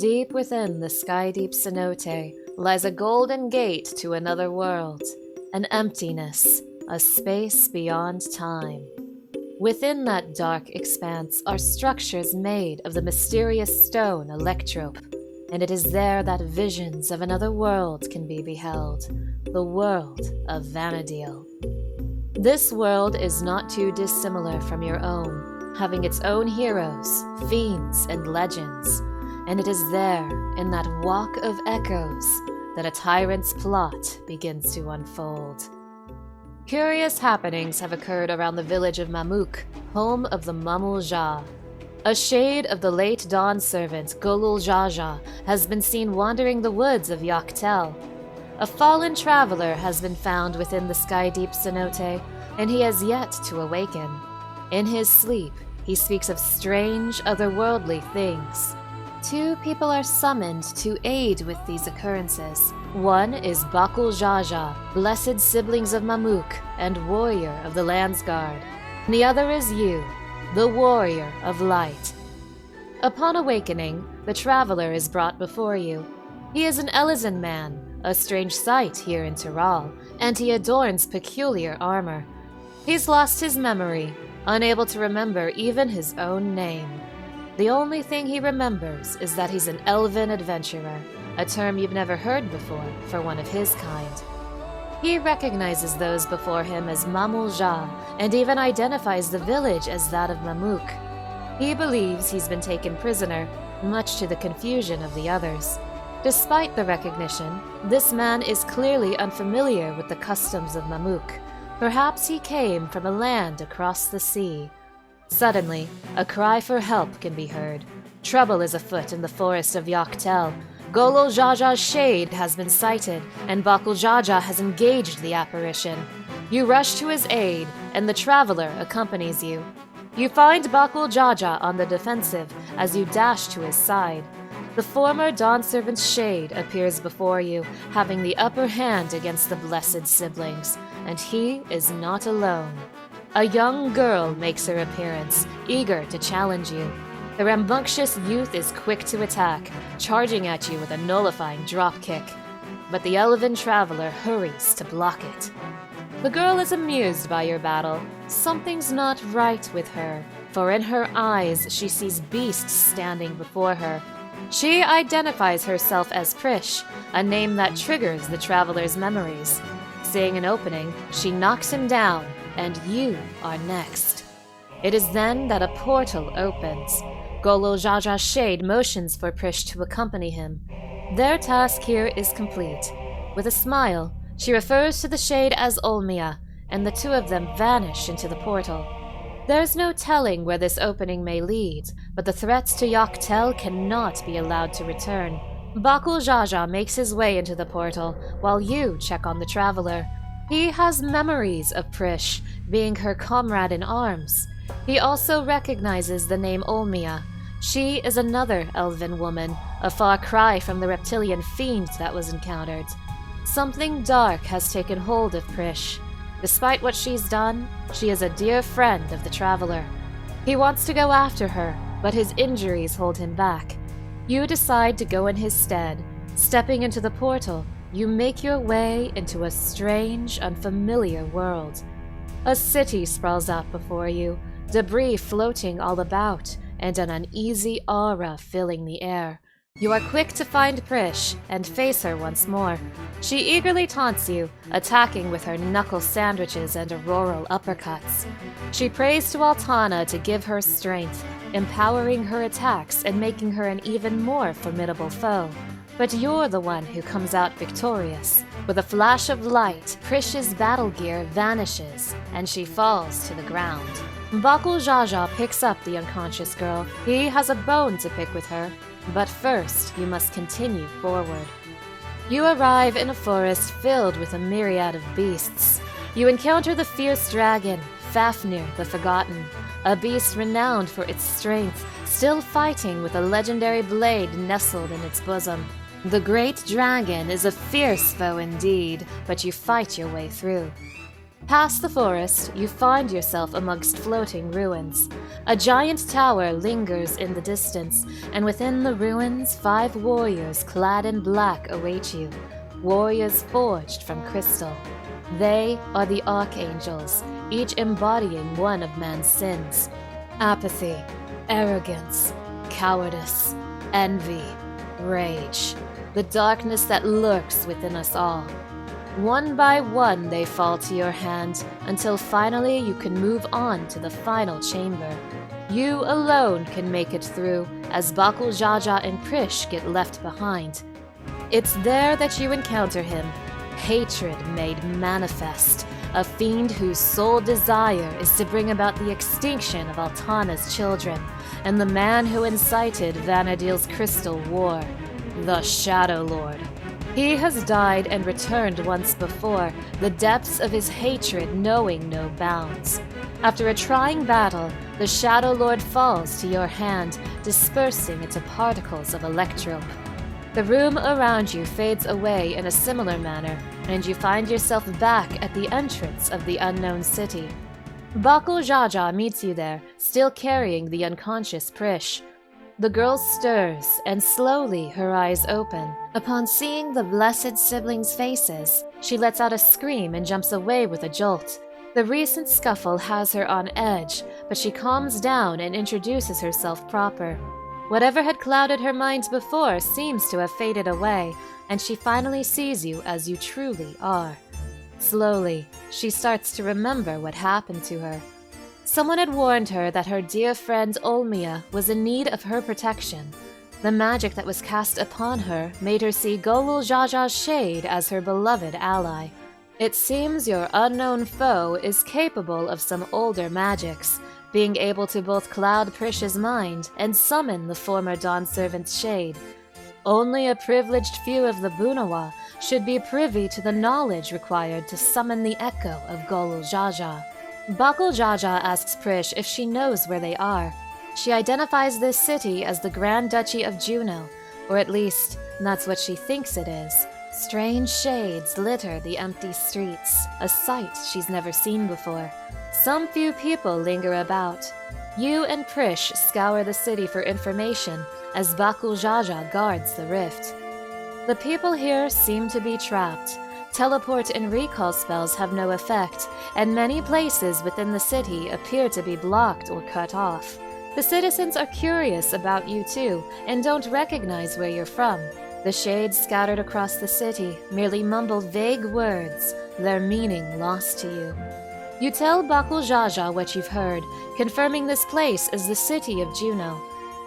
Deep within the sky-deep cenote lies a golden gate to another world, an emptiness, a space beyond time. Within that dark expanse are structures made of the mysterious stone electrope, and it is there that visions of another world can be beheld, the world of Vana'diel. This world is not too dissimilar from your own, having its own heroes, fiends, and legends, and it is there, in that walk of echoes, that a tyrant's plot begins to unfold. Curious happenings have occurred around the village of Mamuk, home of the Sareel Ja. A shade of the late dawn servant Sareel Ja has been seen wandering the woods of Yaktell. A fallen traveler has been found within the sky-deep cenote, and he has yet to awaken. In his sleep, he speaks of strange, otherworldly things. Two people are summoned to aid with these occurrences. One is Sareel Ja, blessed siblings of Mamuk and warrior of the Land's Guard. The other is you, the warrior of light. Upon awakening, the traveler is brought before you. He is an Elysian man, a strange sight here in Tyrol, and he adorns peculiar armor. He's lost his memory, unable to remember even his own name. The only thing he remembers is that he's an elven adventurer, a term you've never heard before for one of his kind. He recognizes those before him as Sareel Ja, and even identifies the village as that of Mamuk. He believes he's been taken prisoner, much to the confusion of the others. Despite the recognition, this man is clearly unfamiliar with the customs of Mamuk. Perhaps he came from a land across the sea. Suddenly, a cry for help can be heard. Trouble is afoot in the forest of Yaktell. Sareel Ja's shade has been sighted, and Sareel Ja has engaged the apparition. You rush to his aid, and the traveler accompanies you. You find Sareel Ja on the defensive as you dash to his side. The former dawn servant's shade appears before you, having the upper hand against the blessed siblings, and he is not alone. A young girl makes her appearance, eager to challenge you. The rambunctious youth is quick to attack, charging at you with a nullifying dropkick. But the elven traveler hurries to block it. The girl is amused by your battle. Something's not right with her, for in her eyes she sees beasts standing before her. She identifies herself as Prish, a name that triggers the traveler's memories. Seeing an opening, she knocks him down, and you are next. It is then that a portal opens. Sareel Ja's shade motions for Prish to accompany him. Their task here is complete. With a smile, she refers to the shade as Olmia, and the two of them vanish into the portal. There's no telling where this opening may lead, but the threats to Yaktell cannot be allowed to return. Sareel Ja makes his way into the portal, while you check on the traveler. He has memories of Prish, being her comrade in arms. He also recognizes the name Olmia. She is another elven woman, a far cry from the reptilian fiend that was encountered. Something dark has taken hold of Prish. Despite what she's done, she is a dear friend of the traveler. He wants to go after her, but his injuries hold him back. You decide to go in his stead. Stepping into the portal, you make your way into a strange, unfamiliar world. A city sprawls out before you, debris floating all about, and an uneasy aura filling the air. You are quick to find Prish and face her once more. She eagerly taunts you, attacking with her knuckle sandwiches and auroral uppercuts. She prays to Altana to give her strength, empowering her attacks and making her an even more formidable foe. But you're the one who comes out victorious. With a flash of light, Prish's battle gear vanishes, and she falls to the ground. Sareel Ja picks up the unconscious girl. He has a bone to pick with her. But first, you must continue forward. You arrive in a forest filled with a myriad of beasts. You encounter the fierce dragon, Fafnir the Forgotten, a beast renowned for its strength, still fighting with a legendary blade nestled in its bosom. The great dragon is a fierce foe indeed, but you fight your way through. Past the forest, you find yourself amongst floating ruins. A giant tower lingers in the distance, and within the ruins, 5 warriors clad in black await you. Warriors forged from crystal. They are the archangels, each embodying one of man's sins: apathy, arrogance, cowardice, envy, rage, the darkness that lurks within us all. One by one they fall to your hand, until finally you can move on to the final chamber. You alone can make it through, as Bakul Jaja and Prish get left behind. It's there that you encounter him, hatred made manifest, a fiend whose sole desire is to bring about the extinction of Altana's children, and the man who incited Vana'diel's crystal war, the Shadow Lord. He has died and returned once before, the depths of his hatred knowing no bounds. After a trying battle, the Shadow Lord falls to your hand, dispersing into particles of electrope. The room around you fades away in a similar manner, and you find yourself back at the entrance of the unknown city. Bakul Jaja meets you there, still carrying the unconscious Prish. The girl stirs, and slowly her eyes open. Upon seeing the blessed siblings' faces, she lets out a scream and jumps away with a jolt. The recent scuffle has her on edge, but she calms down and introduces herself proper. Whatever had clouded her mind before seems to have faded away, and she finally sees you as you truly are. Slowly, she starts to remember what happened to her. Someone had warned her that her dear friend Olmia was in need of her protection. The magic that was cast upon her made her see Golul Jaja's shade as her beloved ally. It seems your unknown foe is capable of some older magics, being able to both cloud Prish's mind and summon the former Dawn Servant's shade. Only a privileged few of the Bunawa should be privy to the knowledge required to summon the echo of Golul Jaja. Bakul Jaja asks Prish if she knows where they are. She identifies this city as the Grand Duchy of Juno, or at least, that's what she thinks it is. Strange shades litter the empty streets, a sight she's never seen before. Some few people linger about. You and Prish scour the city for information as Bakul Jaja guards the rift. The people here seem to be trapped. Teleport and recall spells have no effect, and many places within the city appear to be blocked or cut off. The citizens are curious about you too, and don't recognize where you're from. The shades scattered across the city merely mumble vague words, their meaning lost to you. You tell Bakul Jaja what you've heard, confirming this place is the city of Juno.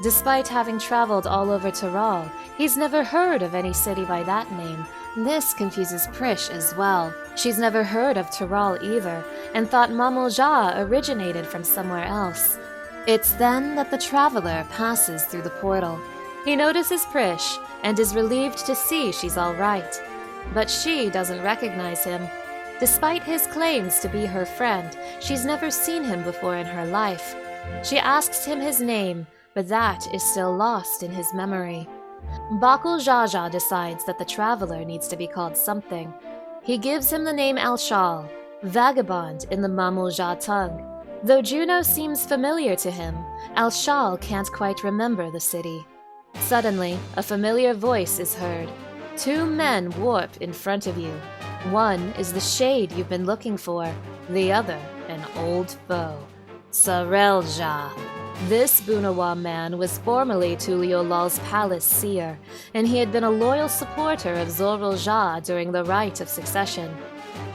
Despite having traveled all over Taral, he's never heard of any city by that name. This confuses Prish as well. She's never heard of Taral either, and thought Mamul Ja originated from somewhere else. It's then that the traveler passes through the portal. He notices Prish, and is relieved to see she's all right. But she doesn't recognize him. Despite his claims to be her friend, she's never seen him before in her life. She asks him his name, but that is still lost in his memory. Bakul Jaja decides that the traveler needs to be called something. He gives him the name Al-Shal, vagabond in the Mamul Ja tongue. Though Juno seems familiar to him, Al-Shal can't quite remember the city. Suddenly, a familiar voice is heard. 2 men warp in front of you. One is the shade you've been looking for, the other an old foe. Sareel Ja. This Bunawa man was formerly Tuliolal's palace seer, and he had been a loyal supporter of Zorul Ja during the Rite of Succession.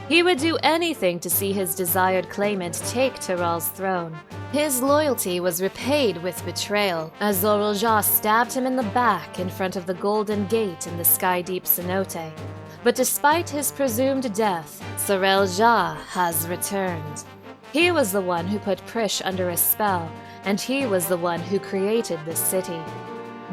He would do anything to see his desired claimant take Tiral's throne. His loyalty was repaid with betrayal, as Zorul Ja stabbed him in the back in front of the Golden Gate in the sky-deep cenote. But despite his presumed death, Sareel Ja has returned. He was the one who put Prish under a spell, and he was the one who created this city.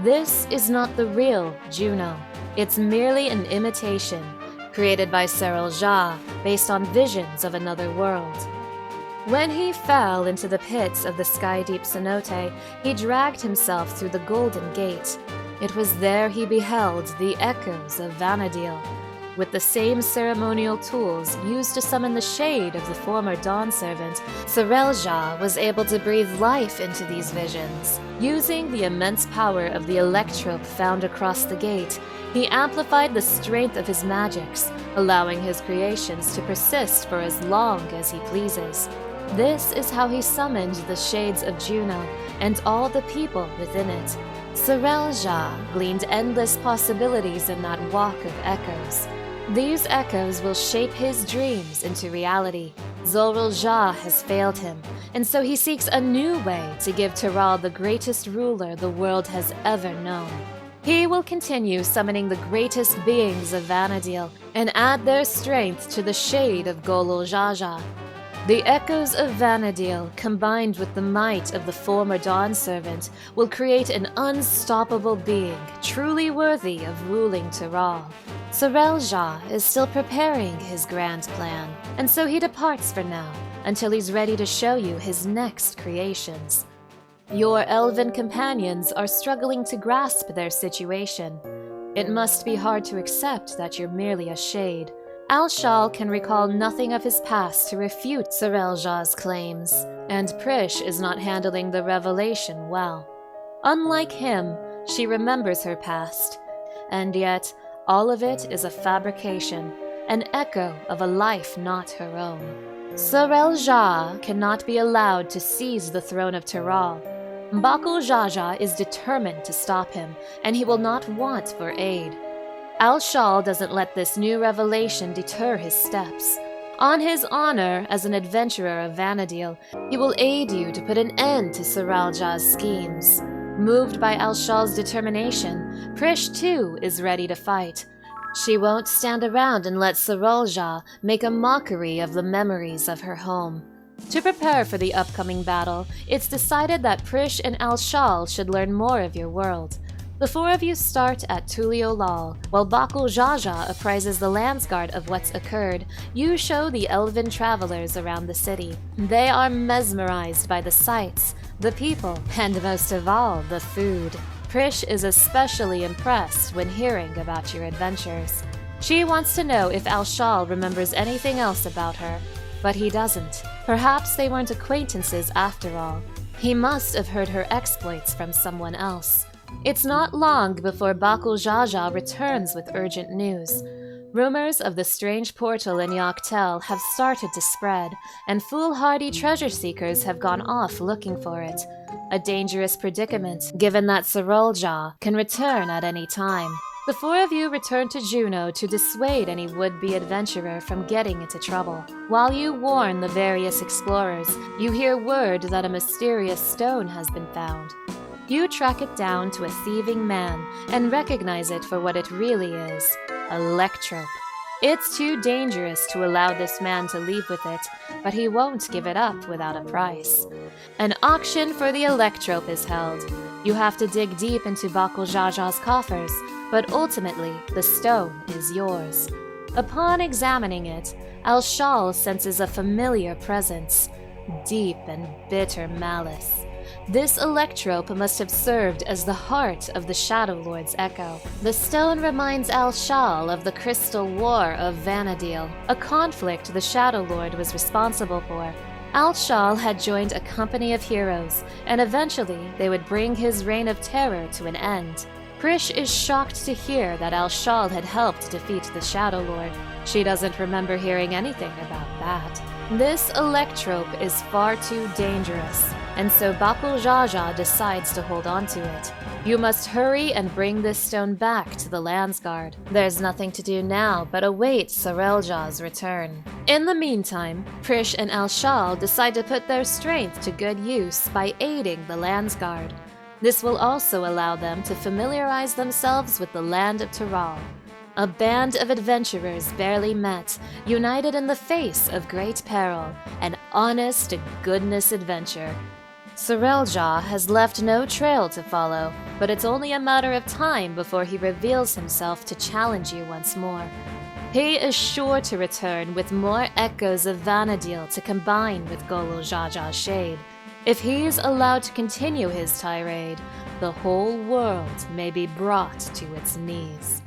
This is not the real Juno. It's merely an imitation, created by Sareel Ja, based on visions of another world. When he fell into the pits of the sky-deep cenote, he dragged himself through the Golden Gate. It was there he beheld the Echoes of Vana'diel. With the same ceremonial tools used to summon the shade of the former Dawn Servant, Sareel Ja was able to breathe life into these visions. Using the immense power of the electrope found across the gate, he amplified the strength of his magics, allowing his creations to persist for as long as he pleases. This is how he summoned the shades of Juno and all the people within it. Sareel Ja gleaned endless possibilities in that walk of echoes. These echoes will shape his dreams into reality. Sareel Ja has failed him, and so he seeks a new way to give Tyrell the greatest ruler the world has ever known. He will continue summoning the greatest beings of Vana'diel and add their strength to the shade of Sareel Ja. The Echoes of Vana'diel, combined with the might of the former Dawn Servant, will create an unstoppable being, truly worthy of ruling Tyrell. Sareel Ja is still preparing his grand plan, and so he departs for now, until he's ready to show you his next creations. Your elven companions are struggling to grasp their situation. It must be hard to accept that you're merely a shade. Al-Shal can recall nothing of his past to refute Sareel Ja's claims, and Prish is not handling the revelation well. Unlike him, she remembers her past, and yet all of it is a fabrication, an echo of a life not her own. Sareel Ja cannot be allowed to seize the throne of Tyrell. Jaja is determined to stop him, and he will not want for aid. Al-Shal doesn't let this new revelation deter his steps. On his honor as an adventurer of Vana'diel, he will aid you to put an end to Sareel Ja's schemes. Moved by Al-Shal's determination, Prish too is ready to fight. She won't stand around and let Sareel Ja make a mockery of the memories of her home. To prepare for the upcoming battle, it's decided that Prish and Al-Shal should learn more of your world. The four of you start at Tuliolal, while Jaja apprises the Landsguard of what's occurred. You show the elven travelers around the city. They are mesmerized by the sights, the people, and most of all, the food. Prish is especially impressed when hearing about your adventures. She wants to know if Al-Shal remembers anything else about her, but he doesn't. Perhaps they weren't acquaintances after all. He must have heard her exploits from someone else. It's not long before Jaja returns with urgent news. Rumors of the strange portal in Yaktell have started to spread, and foolhardy treasure seekers have gone off looking for it. A dangerous predicament, given that Sareel Ja can return at any time. The four of you return to Juno to dissuade any would-be adventurer from getting into trouble. While you warn the various explorers, you hear word that a mysterious stone has been found. You track it down to a thieving man and recognize it for what it really is, electrope. It's too dangerous to allow this man to leave with it, but he won't give it up without a price. An auction for the electrope is held. You have to dig deep into Jaja's coffers, but ultimately the stone is yours. Upon examining it, Al-Shal senses a familiar presence, deep and bitter malice. This electrope must have served as the heart of the Shadow Lord's echo. The stone reminds Al-Shal of the Crystal War of Vana'diel, a conflict the Shadow Lord was responsible for. Al-Shal had joined a company of heroes, and eventually they would bring his reign of terror to an end. Prish is shocked to hear that Al-Shal had helped defeat the Shadow Lord. She doesn't remember hearing anything about that. This electrope is far too dangerous, and so Jaja decides to hold on to it. You must hurry and bring this stone back to the Landsguard. There's nothing to do now but await Sareel Ja's return. In the meantime, Prish and Al-Shal decide to put their strength to good use by aiding the Landsguard. This will also allow them to familiarize themselves with the land of Tyrell. A band of adventurers barely met, united in the face of great peril, an honest-to-goodness adventure. Sareel Ja has left no trail to follow, but it's only a matter of time before he reveals himself to challenge you once more. He is sure to return with more Echoes of Vana'diel to combine with Jaja's shade. If he's allowed to continue his tirade, the whole world may be brought to its knees.